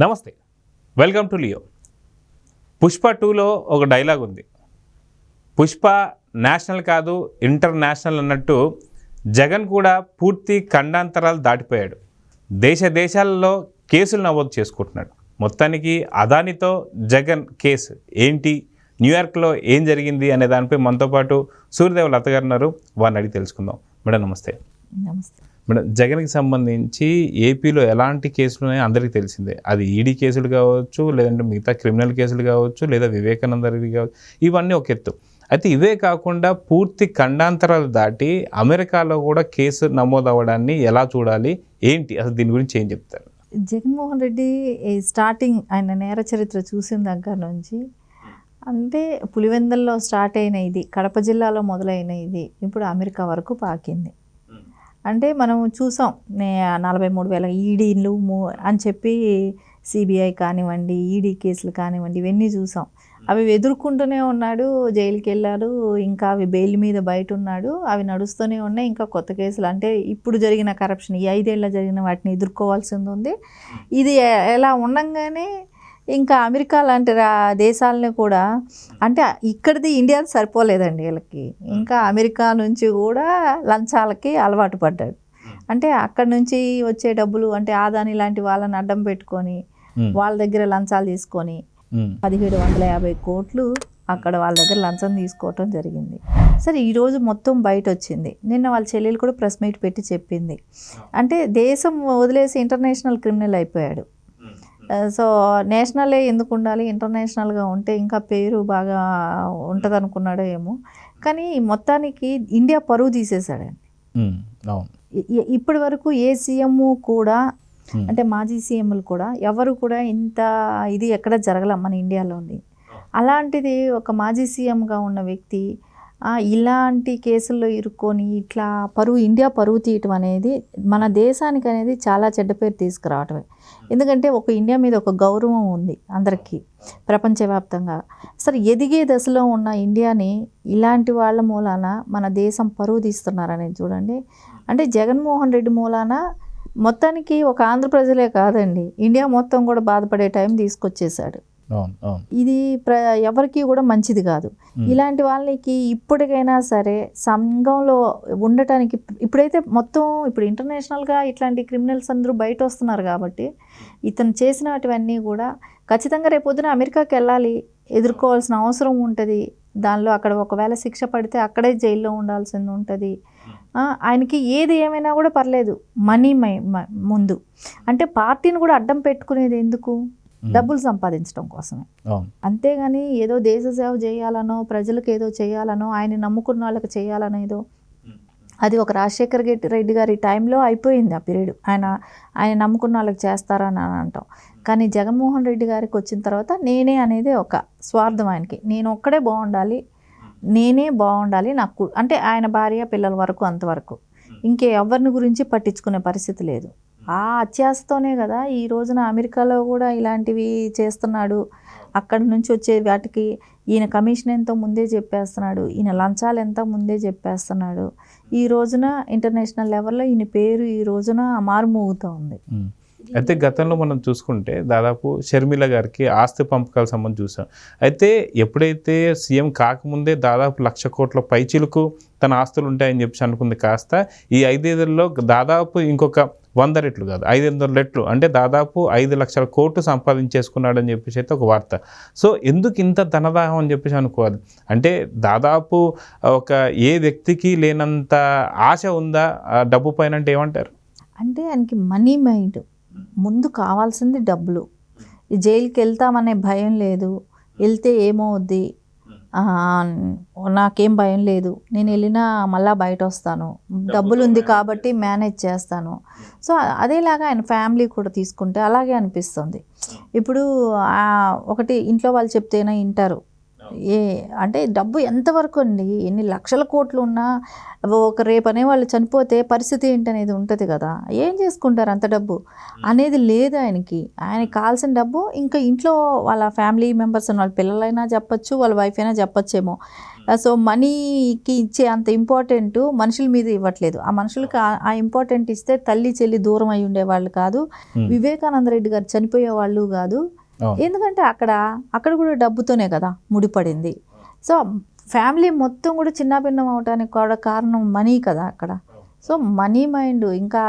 నమస్తే, welcome to Leo. Pushpa 2లో ఒక డైలాగ్ ఉంది. పుష్ప నేషనల్ కాదు ఇంటర్నేషనల్ అన్నట్టు జగన్ కూడా పూర్తి ఖండాంతరాలు దాటిపోయాడు. దేశాలలో కేసులు నమోదు చేసుకుంటున్నాడు. మొత్తానికి అదానితో జగన్ కేసు ఏంటి, న్యూయార్క్లో ఏం జరిగింది అనే దానిపై మనతో పాటు సూర్యదేవ లత గారు ఉన్నారు. వారిని అడిగి తెలుసుకుందాం. మేడం నమస్తే. నమస్తే మేడం, జగన్కి సంబంధించి ఏపీలో ఎలాంటి కేసులు ఉన్నాయో అందరికీ తెలిసిందే. అది ఈడీ కేసులు కావచ్చు, లేదంటే మిగతా క్రిమినల్ కేసులు కావచ్చు, లేదా వివేకానందరివి కావచ్చు, ఇవన్నీ ఒక ఎత్తు. అయితే ఇవే కాకుండా పూర్తి ఖండాంతరాలు దాటి అమెరికాలో కూడా కేసు నమోదు అవ్వడాన్ని ఎలా చూడాలి, ఏంటి అసలు దీని గురించి ఏం చెప్తారు? జగన్మోహన్ రెడ్డి స్టార్టింగ్ ఆయన నేర చరిత్ర చూసిన దగ్గర నుంచి అంటే పులివెందల్లో స్టార్ట్ అయిన ఇది, కడప జిల్లాలో మొదలైన ఇది ఇప్పుడు అమెరికా వరకు పాకింది. అంటే మనం చూసాం 43,000 ఈడీలు అని చెప్పి సిబిఐ కానివ్వండి, ఈడీ కేసులు కానివ్వండి, ఇవన్నీ చూసాం. అవి ఎదుర్కొంటూనే ఉన్నాడు, జైలుకి వెళ్ళాడు, ఇంకా అవి బెయిల్ మీద బయట ఉన్నాడు, అవి నడుస్తూనే ఉన్నాయి. ఇంకా కొత్త కేసులు అంటే ఇప్పుడు జరిగిన కరప్షన్, ఈ 5 ఏళ్ళ జరిగిన వాటిని ఎదుర్కోవాల్సింది ఉంది. ఇది ఎలా ఉండంగానే ఇంకా అమెరికా లాంటి దేశాలని కూడా, అంటే ఇక్కడిది ఇండియాది సరిపోలేదండి వీళ్ళకి, ఇంకా అమెరికా నుంచి కూడా లంచాలకి అలవాటు పడ్డాడు. అంటే అక్కడ నుంచి వచ్చే డబ్బులు, అంటే ఆదాని లాంటి వాళ్ళని అడ్డం పెట్టుకొని వాళ్ళ దగ్గర లంచాలు తీసుకొని 1750 కోట్లు అక్కడ వాళ్ళ దగ్గర లంచం తీసుకోవటం జరిగింది. సరే ఈరోజు మొత్తం బయట వచ్చింది. నిన్న వాళ్ళ చెల్లెలు కూడా ప్రెస్ మీట్ పెట్టి చెప్పింది. అంటే దేశం వదిలేసి ఇంటర్నేషనల్ క్రిమినల్ అయిపోయాడు. సో నేషనలే ఎందుకు ఉండాలి, ఇంటర్నేషనల్గా ఉంటే ఇంకా పేరు బాగా ఉంటుంది అనుకున్నాడో ఏమో, కానీ మొత్తానికి ఇండియా పరువు తీసేశాడండి. ఇప్పటి వరకు ఏ సీఎం కూడా, అంటే మాజీ సీఎంలు కూడా ఎవరు కూడా ఇంత ఇది ఎక్కడ జరగలే మన ఇండియాలోని. అలాంటిది ఒక మాజీ సీఎంగా ఉన్న వ్యక్తి ఇలాంటి కేసుల్లో ఇరుక్కొని ఇట్లా ఇండియా పరువు తీయటం అనేది మన దేశానికి అనేది చాలా చెడ్డ పేరు తీసుకురావటమే. ఎందుకంటే ఒక ఇండియా మీద ఒక గౌరవం ఉంది అందరికీ ప్రపంచవ్యాప్తంగా. సరే ఎదిగే దశలో ఉన్న ఇండియాని ఇలాంటి వాళ్ళ మూలాన మన దేశం పరువు తీస్తున్నారనేది చూడండి. అంటే జగన్మోహన్ రెడ్డి మూలాన మొత్తానికి ఒక ఆంధ్ర ప్రజలే కాదండి, ఇండియా మొత్తం కూడా బాధపడే టైం తీసుకొచ్చేసాడు. ఇది ఎవరికి కూడా మంచిది కాదు. ఇలాంటి వాళ్ళకి ఇప్పటికైనా సరే సంఘంలో ఉండటానికి, ఇప్పుడైతే మొత్తం ఇప్పుడు ఇంటర్నేషనల్గా ఇట్లాంటి క్రిమినల్స్ అందరూ బయట వస్తున్నారు కాబట్టి ఇతను చేసినటువన్నీ కూడా ఖచ్చితంగా రేపొద్దున అమెరికాకి వెళ్ళాలి, ఎదుర్కోవాల్సిన అవసరం ఉంటుంది. దానిలో అక్కడ ఒకవేళ శిక్ష పడితే అక్కడే జైల్లో ఉండాల్సింది ఉంటుంది. ఆయనకి ఏది ఏమైనా కూడా పర్లేదు, మనీ ముందు. అంటే పార్టీని కూడా అడ్డం పెట్టుకునేది ఎందుకు? డబ్బులు సంపాదించడం కోసమే. అంతేగాని ఏదో దేశ సేవ చేయాలనో, ప్రజలకు ఏదో చేయాలనో, ఆయన నమ్ముకున్న వాళ్ళకి చేయాలనేదో, అది ఒక రాజశేఖర్ రెడ్డి గారి టైంలో అయిపోయింది ఆ పీరియడ్. ఆయన నమ్ముకున్న వాళ్ళకి చేస్తారని అంటాం. కానీ జగన్మోహన్ రెడ్డి గారికి వచ్చిన తర్వాత నేనే అనేది ఒక స్వార్థం ఆయనకి. నేను ఒక్కడే బాగుండాలి, నేనే బాగుండాలి నాకు, అంటే ఆయన భార్య పిల్లల వరకు అంతవరకు, ఇంకే ఎవరిని గురించి పట్టించుకునే పరిస్థితి లేదు. ఆ అత్యాశతోనే కదా ఈ రోజున అమెరికాలో కూడా ఇలాంటివి చేస్తున్నాడు. అక్కడి నుంచి వచ్చే వాటికి ఈయన కమిషన్ ఎంతో ముందే చెప్పేస్తున్నాడు, ఈయన లంచాలు ఎంతో ముందే చెప్పేస్తున్నాడు. ఈ రోజున ఇంటర్నేషనల్ లెవెల్లో ఈయన పేరు ఈ రోజున మారుమోగుతూ ఉంది. అయితే గతంలో మనం చూసుకుంటే దాదాపు షర్మిల గారికి ఆస్తి పంపకాల సంబంధం చూసాం. అయితే ఎప్పుడైతే సీఎం కాకముందే దాదాపు 1,00,000 కోట్ల పైచిలకు తన ఆస్తులు ఉంటాయని చెప్పి అనుకుంది, కాస్త ఈ 5 ఏళ్లలో దాదాపు ఇంకొక 100 రెట్లు కాదు 500 రెట్లు, అంటే దాదాపు 5 లక్షల కోట్లు సంపాదించేసుకున్నాడని చెప్పేసి అయితే ఒక వార్త. సో ఎందుకు ఇంత ధనదాహం అని చెప్పేసి అనుకోవాలి? అంటే దాదాపు ఒక ఏ వ్యక్తికి లేనంత ఆశ ఉందా డబ్బు పైన అంటే ఏమంటారు? అంటే ఆయనకి మనీ మైండ్, ముందు కావాల్సింది డబ్బులు. ఈ జైలుకి వెళ్తామనే భయం లేదు, వెళ్తే ఏమవుద్ది, నాకేం భయం లేదు, నేను వెళ్ళినా మళ్ళీ బయట వస్తాను, డబ్బులు ఉంది కాబట్టి మేనేజ్ చేస్తాను. సో అదేలాగా ఆయన ఫ్యామిలీ కూడా తీసుకుంటే అలాగే అనిపిస్తుంది. ఇప్పుడు ఒకటి ఇంట్లో వాళ్ళు చెప్తేనే వింటారు, అంటే డబ్బు ఎంతవరకు అండి, ఎన్ని లక్షల కోట్లు ఉన్నా ఒక రేపు అనేవాళ్ళు చనిపోతే పరిస్థితి ఏంటనేది ఉంటుంది కదా. ఏం చేసుకుంటారు అంత డబ్బు అనేది లేదు ఆయనకి. ఆయనకి కావాల్సిన డబ్బు ఇంకా ఇంట్లో వాళ్ళ ఫ్యామిలీ మెంబర్స్ వాళ్ళ పిల్లలైనా చెప్పచ్చు, వాళ్ళ వైఫ్ అయినా చెప్పచ్చేమో. సో మనీకి ఇచ్చే అంత ఇంపార్టెంట్ మనుషుల మీద ఇవ్వట్లేదు. ఆ మనుషులకి ఆ ఇంపార్టెంట్ ఇస్తే తల్లి చెల్లి దూరం అయి ఉండేవాళ్ళు కాదు, వివేకానంద రెడ్డి గారు చనిపోయే వాళ్ళు కాదు. ఎందుకంటే అక్కడ కూడా డబ్బుతోనే కదా ముడిపడింది. సో ఫ్యామిలీ మొత్తం కూడా చిన్నాభిన్నం అవడానికి కూడా కారణం మనీ కదా అక్కడ. సో మనీ మైండ్ ఇంకా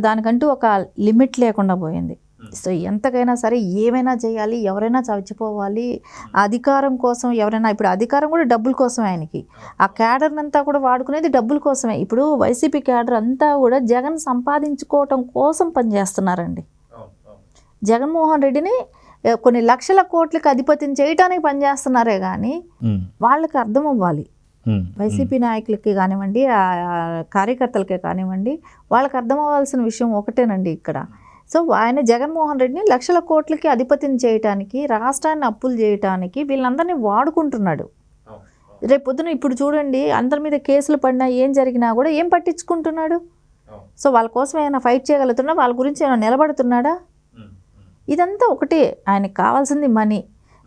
దానికంటూ ఒక లిమిట్ లేకుండా పోయింది. సో ఎంతకైనా సరే ఏమైనా చేయాలి, ఎవరైనా చచ్చిపోవాలి, అధికారం కోసం ఎవరైనా. ఇప్పుడు అధికారం కూడా డబ్బుల కోసమే ఆయనకి. ఆ క్యాడర్ అంతా కూడా వాడుకునేది డబ్బుల కోసమే. ఇప్పుడు వైసీపీ క్యాడర్ అంతా కూడా జగన్ సంపాదించుకోవటం కోసం పనిచేస్తున్నారండి. జగన్మోహన్ రెడ్డిని కొన్ని లక్షల కోట్లకి అధిపతిని చేయటానికి పనిచేస్తున్నారే కానీ వాళ్ళకి అర్థం అవ్వాలి. వైసీపీ నాయకులకి కానివ్వండి, కార్యకర్తలకే కానివ్వండి, వాళ్ళకి అర్థం అవ్వాల్సిన విషయం ఒకటేనండి ఇక్కడ. సో ఆయన జగన్మోహన్ రెడ్డిని లక్షల కోట్లకి అధిపతిని చేయటానికి, రాష్ట్రాన్ని అప్పులు చేయటానికి వీళ్ళందరినీ వాడుకుంటున్నాడు. రేపు పొద్దున ఇప్పుడు చూడండి, అందరి మీద కేసులు పడినా ఏం జరిగినా కూడా ఏం పట్టించుకుంటున్నాడు. సో వాళ్ళ కోసం ఏమైనా ఫైట్ చేయగలుగుతున్నా, వాళ్ళ గురించి ఏమైనా నిలబడుతున్నాడా? ఇదంతా ఒకటే, ఆయనకు కావాల్సింది మనీ.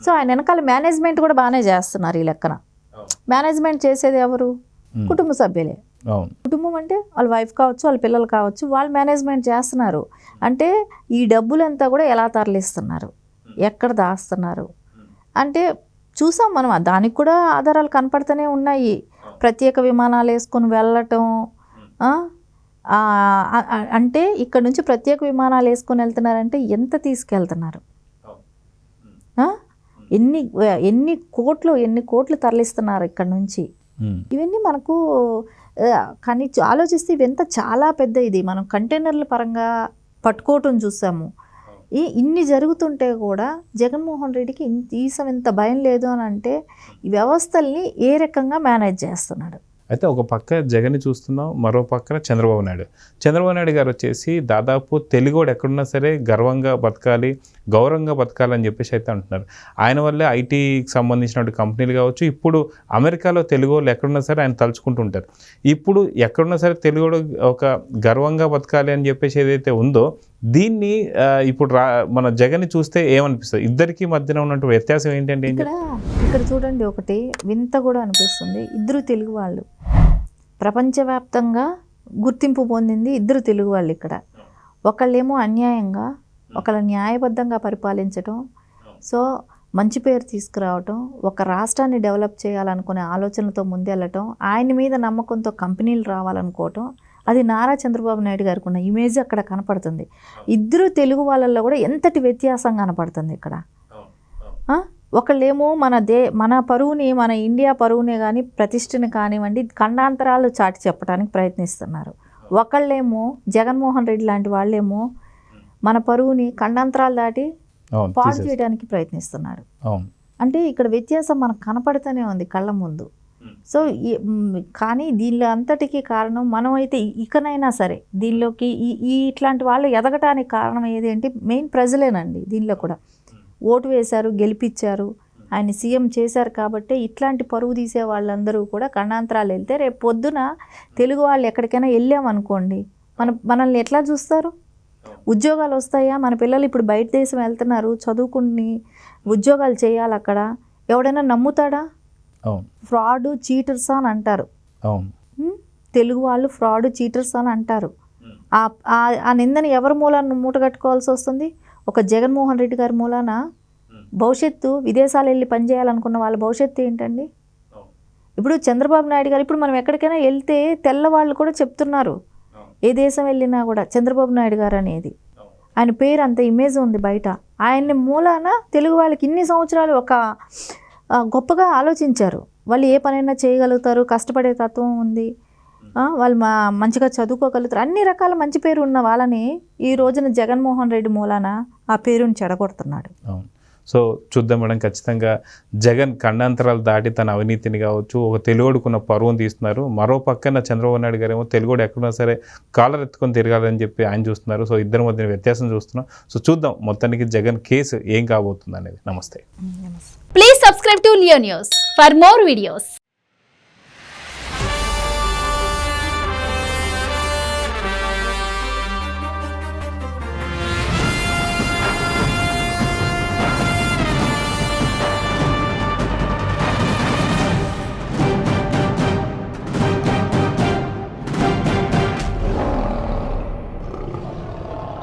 సో ఆయన వెనకాల మేనేజ్మెంట్ కూడా బాగానే చేస్తున్నారు. ఈ లెక్కన మేనేజ్మెంట్ చేసేది ఎవరు? కుటుంబ సభ్యులే. కుటుంబం అంటే వాళ్ళ వైఫ్ కావచ్చు, వాళ్ళ పిల్లలు కావచ్చు, వాళ్ళు మేనేజ్మెంట్ చేస్తున్నారు. అంటే ఈ డబ్బులంతా కూడా ఎలా తరలిస్తున్నారు, ఎక్కడ దాస్తున్నారు అంటే చూసాం మనం. దానికి కూడా ఆధారాలు కనపడుతూనే ఉన్నాయి. ప్రత్యేక విమానాలు వేసుకొని వెళ్ళటం, అంటే ఇక్కడ నుంచి ప్రత్యేక విమానాలు వేసుకొని వెళ్తున్నారంటే ఎంత తీసుకెళ్తున్నారు, ఎన్ని కోట్లు తరలిస్తున్నారు ఇక్కడ నుంచి. ఇవన్నీ మనకు కానీ ఆలోచిస్తే ఇవంతా చాలా పెద్ద ఇది. మనం కంటైనర్ల పరంగా పట్టుకోవటం చూసాము. ఇన్ని జరుగుతుంటే కూడా జగన్మోహన్ రెడ్డికి ఇంత భయం లేదు అని అంటే ఈ వ్యవస్థల్ని ఏ రకంగా మేనేజ్ చేస్తున్నాడు. అయితే ఒక పక్క జగన్ చూస్తున్నాం, మరో పక్కన చంద్రబాబు నాయుడు గారు వచ్చేసి దాదాపు తెలుగోడు ఎక్కడున్నా సరే గర్వంగా బతకాలి, గౌరవంగా బతకాలని చెప్పేసి అయితే అంటున్నారు. ఆయన వల్లే ఐటీకి సంబంధించిన కంపెనీలు కావచ్చు, ఇప్పుడు అమెరికాలో తెలుగోళ్ళు ఎక్కడున్నా సరే ఆయన తలుచుకుంటుంటారు. ఇప్పుడు ఎక్కడున్నా సరే తెలుగోడు ఒక గర్వంగా బతకాలి అని చెప్పేసి ఏదైతే ఉందో, దీన్ని ఇప్పుడు మన జగన్ చూస్తే ఏమనిపిస్తుంది? ఇద్దరికి మధ్యన ఉన్నటువంటి వ్యత్యాసం ఏంటంటే ఇక్కడ చూడండి, ఒకటి వింత కూడా అనిపిస్తుంది. ఇద్దరు తెలుగు వాళ్ళు, ప్రపంచవ్యాప్తంగా గుర్తింపు పొందింది ఇద్దరు తెలుగు వాళ్ళు. ఇక్కడ ఒకళ్ళేమో అన్యాయంగా, ఒకళ్ళ న్యాయబద్ధంగా పరిపాలించడం, సో మంచి పేరు తీసుకురావటం, ఒక రాష్ట్రాన్ని డెవలప్ చేయాలనుకునే ఆలోచనతో ముందెళ్ళటం, ఆయన మీద నమ్మకంతో కంపెనీలు రావాలనుకోవటం, అది నారా చంద్రబాబు నాయుడు గారికి ఉన్న ఇమేజ్ అక్కడ కనపడుతుంది. ఇద్దరు తెలుగు వాళ్ళల్లో కూడా ఎంతటి వ్యత్యాసం కనపడుతుంది ఇక్కడ. ఒకళ్ళేమో మన పరువుని, మన ఇండియా పరువునే కానీ ప్రతిష్టని కానివ్వండి ఖండాంతరాలు చాటి చెప్పడానికి ప్రయత్నిస్తున్నారు. ఒకళ్ళేమో జగన్మోహన్ రెడ్డి లాంటి వాళ్ళేమో మన పరువుని ఖండాంతరాలు దాటి పాడు చేయడానికి ప్రయత్నిస్తున్నారు. అంటే ఇక్కడ వ్యత్యాసం మనకు కనపడుతూనే ఉంది కళ్ళ ముందు. సో కానీ దీనిలో అంతటికీ కారణం మనమైతే ఇకనైనా సరే దీనిలోకి ఇట్లాంటి వాళ్ళు ఎదగటానికి కారణం ఏది అంటే మెయిన్ ప్రజలేనండి. దీనిలో కూడా ఓటు వేశారు, గెలిపించారు, ఆయన సీఎం చేశారు కాబట్టి ఇట్లాంటి పరువు తీసే వాళ్ళందరూ కూడా ఖండాంతరాలు వెళ్తే రేపు పొద్దున తెలుగు వాళ్ళు ఎక్కడికైనా వెళ్ళామనుకోండి, మనల్ని ఎట్లా చూస్తారు? ఉద్యోగాలు వస్తాయా? మన పిల్లలు ఇప్పుడు బయట దేశం వెళ్తున్నారు, చదువుకుని ఉద్యోగాలు చేయాలి, అక్కడ ఎవడైనా నమ్ముతాడా? ఫ్రాడ్, చీటర్స్ అని అంటారు. తెలుగు వాళ్ళు ఫ్రాడ్, చీటర్స్ అని అంటారు. ఆ నిందని ఎవరి మూలాన్ని మూటగట్టుకోవాల్సి వస్తుంది? ఒక జగన్మోహన్ రెడ్డి గారి మూలాన భవిష్యత్తు, విదేశాలు వెళ్ళి పనిచేయాలనుకున్న వాళ్ళ భవిష్యత్తు ఏంటండి? ఇప్పుడు చంద్రబాబు నాయుడు గారు, ఇప్పుడు మనం ఎక్కడికైనా వెళ్తే తెల్లవాళ్ళు కూడా చెప్తున్నారు, ఏ దేశం వెళ్ళినా కూడా చంద్రబాబు నాయుడు గారు అనేది ఆయన పేరు అంత ఇమేజ్ ఉంది బయట. ఆయన మూలాన తెలుగు వాళ్ళకి ఇన్ని సంవత్సరాలు ఒక గొప్పగా ఆలోచించారు. వాళ్ళు ఏ పనైనా చేయగలుగుతారు, కష్టపడే తత్వం ఉంది, వాళ్ళు మంచిగా చదువుకోగలుగుతారు, అన్ని రకాల మంచి పేరు ఉన్న వాళ్ళని ఈ రోజున జగన్మోహన్ రెడ్డి మూలాన ఆ పేరుని చెడగొడుతున్నాడు. సో చూద్దాం మేడం, ఖచ్చితంగా జగన్ ఖండాంతరాలు దాటి తన అవినీతిని కావచ్చు, ఒక తెలుగుడుకున్న పరువును తీస్తున్నారు. మరో పక్కన చంద్రబాబు నాయుడు గారు ఏమో తెలుగుడు ఎక్కడున్నా సరే కాలర్ ఎత్తుకొని తిరగాలని చెప్పి ఆయన చూస్తున్నారు. సో ఇద్దరి మధ్య వ్యత్యాసం చూస్తున్నాం. సో చూద్దాం మొత్తానికి జగన్ కేసు ఏం కాబోతుంది అనేది. నమస్తే. నమస్తే. Please subscribe to Leo News for more videos.